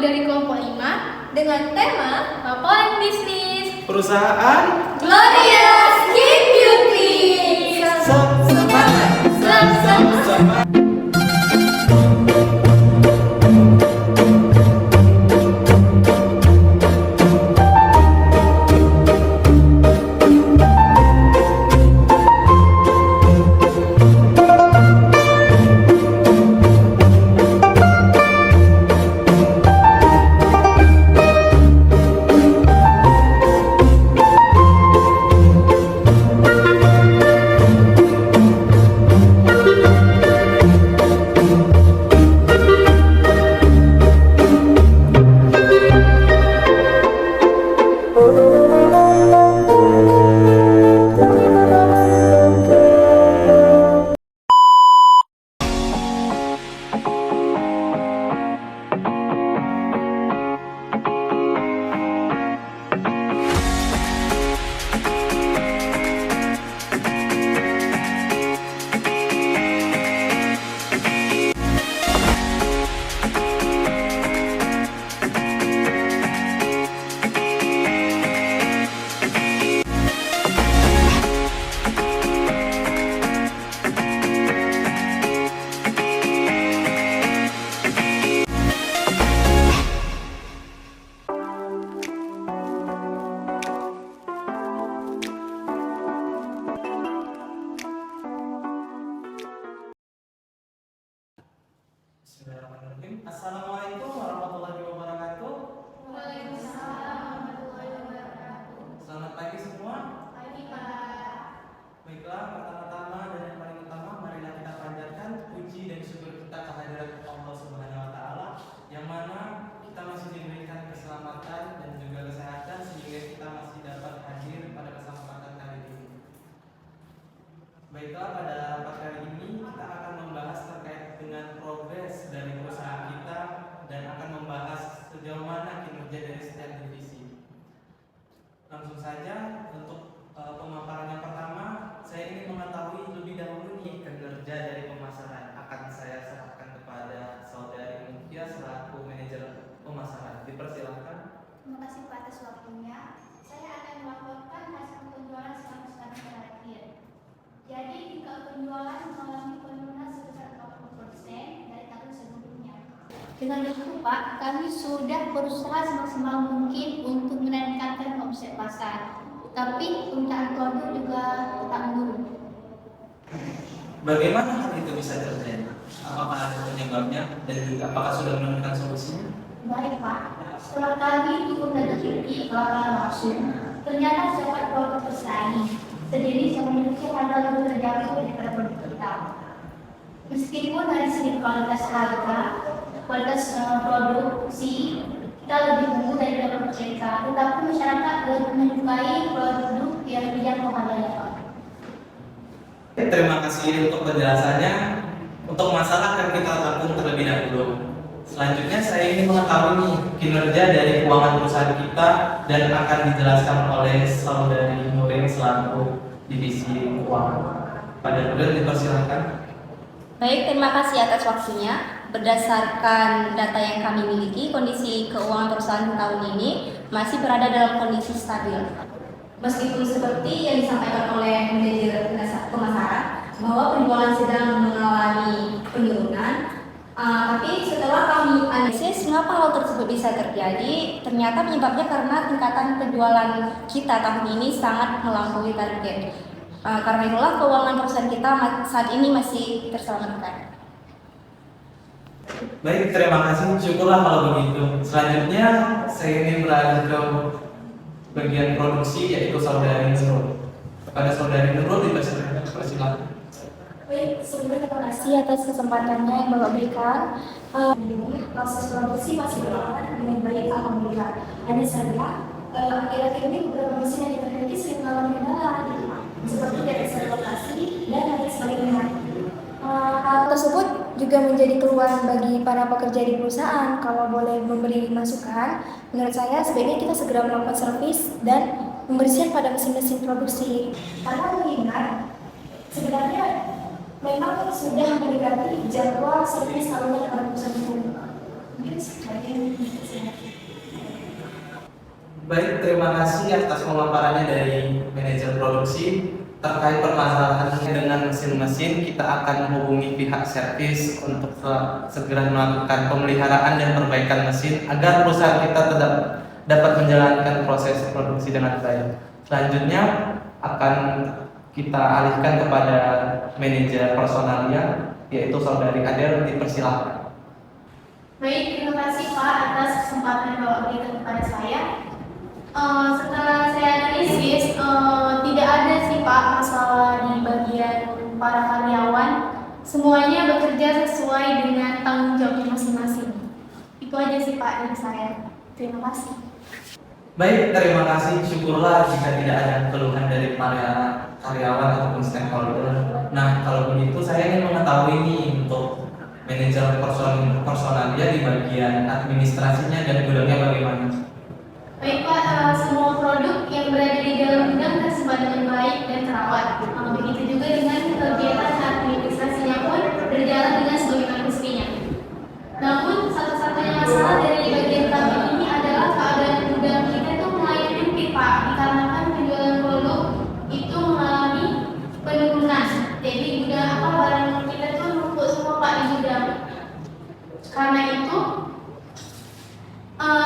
dari kelompok 5 dengan tema laporan bisnis perusahaan Glorious Skin Beauty. Semangat. Semangat. Bismillahirrahmanirrahim. Assalamualaikum warahmatullahi wabarakatuh. Waalaikumsalam warahmatullahi wabarakatuh. Selamat pagi semua. Pagi Pak. Baiklah, pertama-tama dan yang paling utama, marilah kita panjatkan puji dan syukur kita kehadirat Allah Subhanahu wa taala yang mana kita masih diberikan keselamatan dan juga kesehatan sehingga kita masih dapat hadir pada kesempatan kali ini. Baiklah, pada rapat kali ini kita akan membahas terkait dengan progres dari perusahaan kita dan akan membahas sejauh mana kinerja dari setiap divisi. Langsung saja untuk pemaparan yang pertama, saya ingin mengetahui lebih dahulu nih kinerja dari pemasaran. Akan saya serahkan kepada saudari Mutia selaku manajer pemasaran. Dipersilakan. Terima kasih Pak atas waktunya. Saya akan melaporkan hasil penjualan selama setahun terakhir. Jadi tingkat penjualan mengalami penurunan sebesar 40% dari tahun sebelumnya. Dengan begitu Pak, kami sudah berusaha semaksimal mungkin untuk meningkatkan omset pasar. Tapi permintaan produk juga tetap menurun. Bagaimana hal itu bisa terjadi? Apakah ada penyebabnya dan juga apakah sudah menemukan solusinya? Baik Pak, setelah kami turun dan teliti langsung, ternyata dapat produk bersaing sejenis yang memiliki harga lebih terjangkau daripada produk kita. Meskipun dari segi kualitas harga, kualitas produksi kita lebih unggul daripada mereka, tetapi masyarakat lebih menyukai produk yang lebih jangkau harganya Pak. Terima kasih untuk penjelasannya. Untuk masalah akan kita tampung terlebih dahulu. Selanjutnya saya ingin mengetahui nih kinerja dari keuangan perusahaan kita dan akan dijelaskan oleh saudari Nurin selaku divisi keuangan. Pada Nurin dipersilakan. Baik, terima kasih atas waktunya. Berdasarkan data yang kami miliki, kondisi keuangan perusahaan tahun ini masih berada dalam kondisi stabil. Meskipun seperti yang disampaikan oleh manajer pemasaran bahwa penjualan sedang mengalami penurunan, tapi setelah kami analisis mengapa hal tersebut bisa terjadi, ternyata penyebabnya karena tingkatan penjualan kita tahun ini sangat melampaui target. Karena itulah keuangan perusahaan kita saat ini masih terselamatkan. Baik, terima kasih. Syukurlah kalau begitu. Selanjutnya saya ingin beralih ke bagian produksi yaitu saudari Nurul. Kepada saudari Nurul dipersilakan. Baik, sebelumnya terima kasih atas kesempatannya yang Bapak berikan. Proses produksi masih berjalan dengan baik, alhamdulillah. Hanya saja, akhir-akhir ini beberapa mesin yang kita miliki sering mengalami kendala, seperti dari lokasi dan lain sebagainya. Hal tersebut juga menjadi keluhan bagi para pekerja di perusahaan. Kalau boleh memberi masukan, menurut saya sebaiknya kita segera melakukan servis dan pembersihan pada mesin-mesin produksi. Karena mengingat sebenarnya memang sudah mendekati jadwal servis tahunan pada perusahaan itu. Mungkin sebagian saya. Baik, terima kasih atas pemaparannya dari manajer produksi. Terkait permasalahan dengan mesin-mesin, kita akan menghubungi pihak servis untuk segera melakukan pemeliharaan dan perbaikan mesin agar perusahaan kita tetap dapat menjalankan proses produksi dengan baik. Selanjutnya akan kita alihkan kepada manajer personalia, yaitu saudari Adel. Dipersilakan. Baik, terima kasih Pak atas kesempatan yang Bapak berikan kepada saya. Setelah saya analisis, tidak ada sih Pak masalah di bagian para karyawan. Semuanya bekerja sesuai dengan tanggung jawabnya masing-masing. Itu aja sih Pak dari saya. Terima kasih. Baik, terima kasih. Syukurlah jika tidak ada keluhan dari para karyawan ataupun stakeholder. Nah, kalau begitu saya ingin mengetahui nih untuk manajer personalia di bagian administrasinya dan gudangnya bagaimana? Baik Pak, semua produk yang berada di dalam gudang tersebar dengan baik dan terawat. Begitu juga dengan kegiatan administrasinya pun berjalan dengan sebagaimana mestinya. Namun satu-satunya masalah dari bagian kami ini adalah keadaan gudang kita itu mulai menyempit Pak, dikarenakan penjualan produk itu mengalami penurunan. Jadi gudang barang kita itu numpuk semua Pak di gudang. Karena itu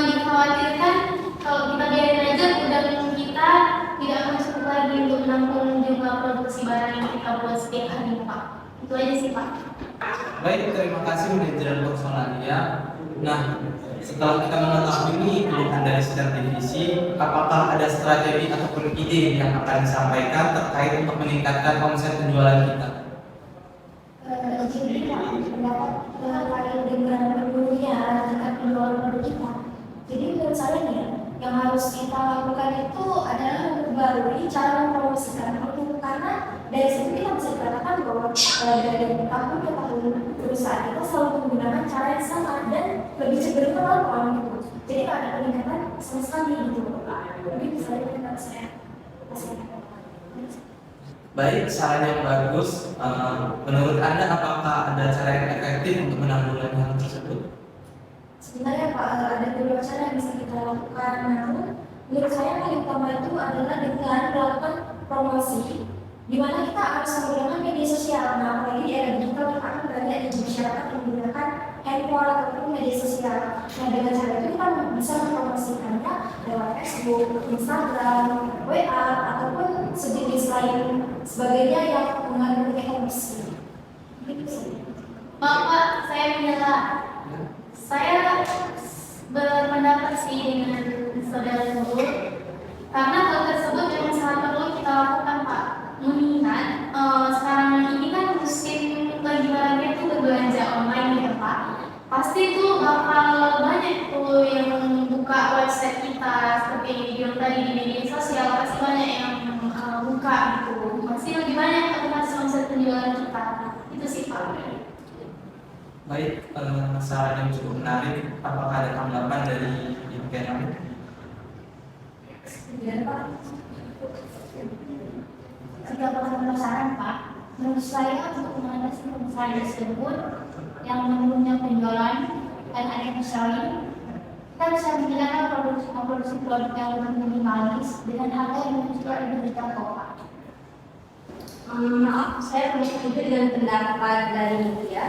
dikhawatirkan kalau kita biarin aja gudang kita tidak akan cukup lagi untuk menampung jumlah produksi barang yang kita buat setiap hari Pak. Itu aja sih Pak. Baik, terima kasih manajer personalia. Nah, setelah kita mengetahui ini keluhan dari setiap divisi, apakah ada strategi ataupun ide yang akan disampaikan terkait untuk meningkatkan omset penjualan kita? Jadi Pak, pendapat terkait dengan perlunya dengan penjualan produk kita. Jadi menurut saya nih, yang harus kita lakukan itu adalah memperbarui cara mempromosikan produk, karena dari situ kita bisa dikatakan bahwa dari tahun ke tahun perusahaan kita selalu menggunakan cara yang sama dan lebih cenderung melakukan gitu. Jadi kalau ada peningkatan sama sekali gitu. Mungkin bisa dikatakan saya. Baik, saran yang bagus. Menurut Anda apakah ada cara yang efektif untuk menanggulangi hal tersebut? Sebenarnya Pak, ada beberapa cara yang bisa kita lakukan. Namun menurut saya paling utama itu adalah dengan melakukan promosi, di mana kita harus menggunakan media sosial. Nah, apalagi di era digital kita akan banyak di masyarakat yang menggunakan handphone ataupun media sosial. Nah, dengan cara itu kita bisa mempromosikannya lewat Facebook, Instagram, WA, ataupun sejenis lain sebagainya yang mengandung e-commerce. Gitu sih. Maaf Pak, saya menyela. Saya berpendapat sih dengan saudara Nur, karena hal tersebut memang sangat perlu kita lakukan Pak. Mengingat sekarang ini kan musim lagi barangnya itu berbelanja online ya Pak. Pasti itu bakal banyak tuh yang buka website kita seperti yang dibilang tadi di media sosial, pasti banyak yang buka gitu. Pasti lebih banyak otomatis omset penjualan kita. Itu sih Pak. Baik, saran yang cukup menarik. Apakah ada tanggapan dari bagian kami? Kemudian Pak, jika perlu saran Pak, menurut saya untuk mengatasi permasalahan tersebut yang menurunnya penjualan dan ada yang selling, kita bisa menggunakan produksi produk yang lebih minimalis dengan harga yang juga lebih terjangkau Pak. Maaf, saya belum setuju dengan pendapat dari dia.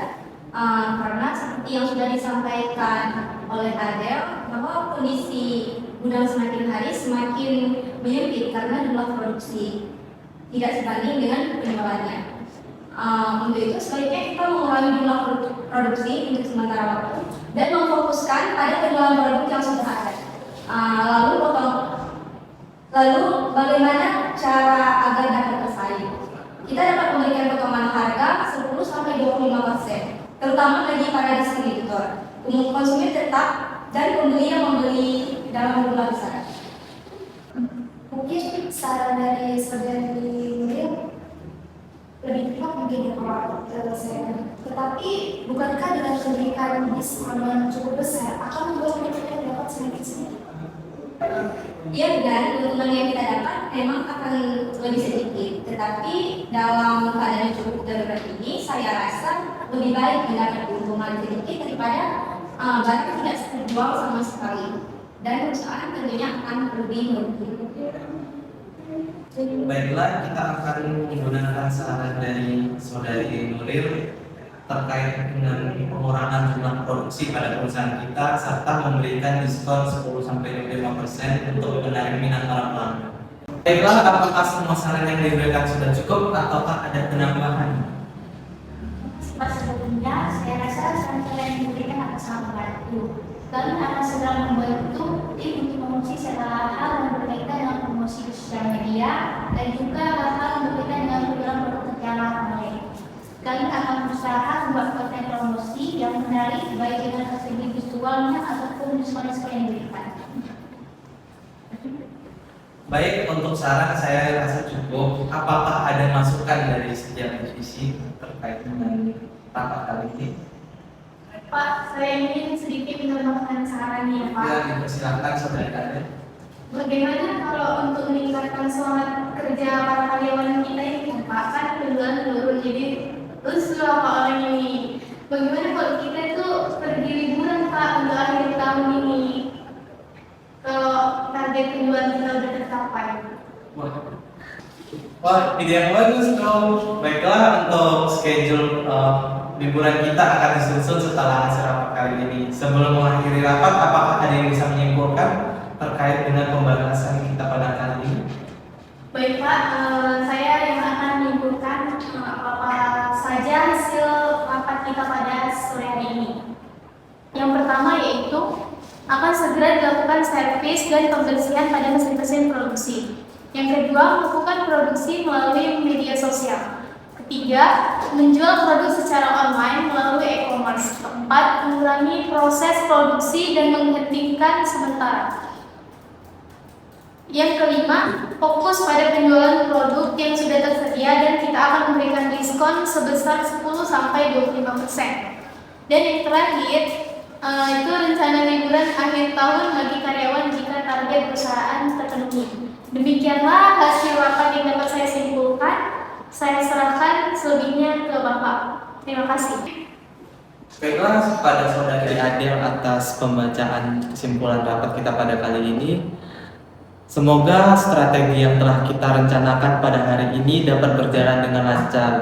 Karena seperti yang sudah disampaikan oleh Adel, bahwa kondisi gudang semakin hari semakin menyempit karena jumlah produksi tidak sebanding dengan penjualannya. Untuk itu sebaiknya kita mengurangi jumlah produksi untuk sementara waktu dan memfokuskan pada penjualan produk yang sudah ada. Lalu bagaimana cara agar dapat bersaing? Kita dapat memberikan potongan harga 10-25%. Terutama bagi para distributor, konsumen tetap dan pembeli yang membeli dalam jumlah besar. Mungkin saran dari saudari Nuril lebih tepat mungkin ya Pak, saya. Tetapi bukankah dengan memberikan diskon yang cukup besar akan membuat mereka dapat semakin sedikit? Iya benar, keuntungan yang kita dapat memang akan lebih sedikit. Tetapi dalam keadaan yang cukup darurat ini, saya rasa lebih baik mendapat keuntungan sedikit daripada barang tidak terjual sama sekali dan perusahaan tentunya akan lebih merugi. Baiklah, kita akan menggunakan saran dari Saudari Nuril terkait dengan pengurangan jumlah produksi pada perusahaan kita serta memberikan diskon 10-25% untuk menarik minat para pelanggan. Baiklah, apakah semua saran yang diberikan sudah cukup ataukah ada penambahan? Sebelumnya, saya rasa saran yang diberikan akan sangat membantu. Kami akan segera membantu tim untuk promosi segala hal yang berkaitan dengan promosi di sosial media dan juga hal-hal yang berkaitan dengan program produk secara online. Kami akan berusaha membuat konten promosi yang menarik baik dengan segi visualnya ataupun diskon-diskon yang diberikan. Baik, untuk saran saya rasa cukup. Apakah ada masukan dari setiap divisi terkait dengan rapat kali ini? Pak, saya ingin sedikit menambahkan sarannya, Pak. Ya, dipersilakan Saudari Karen. Bagaimana kalau untuk meningkatkan semangat kerja para karyawan kita ini, Pak? Kan penjualan menurun, jadi terus Pak orang ini. Bagaimana kalau kita itu pergi liburan, Pak, untuk akhir tahun ini? Kalau target penjualan kita sudah tercapai. Wah, ide yang bagus dong. Baiklah, untuk schedule liburan kita akan disusun setelah hasil rapat kali ini. Sebelum mengakhiri rapat, apakah ada yang bisa menyimpulkan terkait dengan pembahasan kita pada kali ini? Baik Pak, saya yang akan menyimpulkan apa saja hasil rapat kita pada sore hari ini. Yang pertama yaitu akan segera dilakukan servis dan pembersihan pada mesin-mesin produksi. Yang kedua, melakukan produksi melalui media sosial. Ketiga, menjual produk secara online melalui e-commerce. Keempat, mengurangi proses produksi dan menghentikan sementara. Yang kelima, fokus pada penjualan produk yang sudah tersedia dan kita akan memberikan diskon sebesar 10-25%. Dan yang terakhir, itu rencana liburan akhir tahun bagi karyawan jika target perusahaan terpenuhi. Demikianlah hasil rapat yang dapat saya simpulkan. Saya serahkan selebihnya ke Bapak. Terima kasih. Baiklah, pada Saudari Adel atas pembacaan kesimpulan rapat kita pada kali ini. Semoga strategi yang telah kita rencanakan pada hari ini dapat berjalan dengan lancar.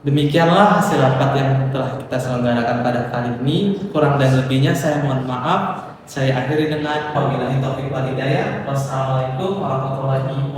Demikianlah hasil rapat yang telah kita selenggarakan pada kali ini. Kurang dan lebihnya saya mohon maaf. Saya akhiri dengan wabillahi taufiq wal hidayah. Wassalamualaikum warahmatullahi wabarakatuh.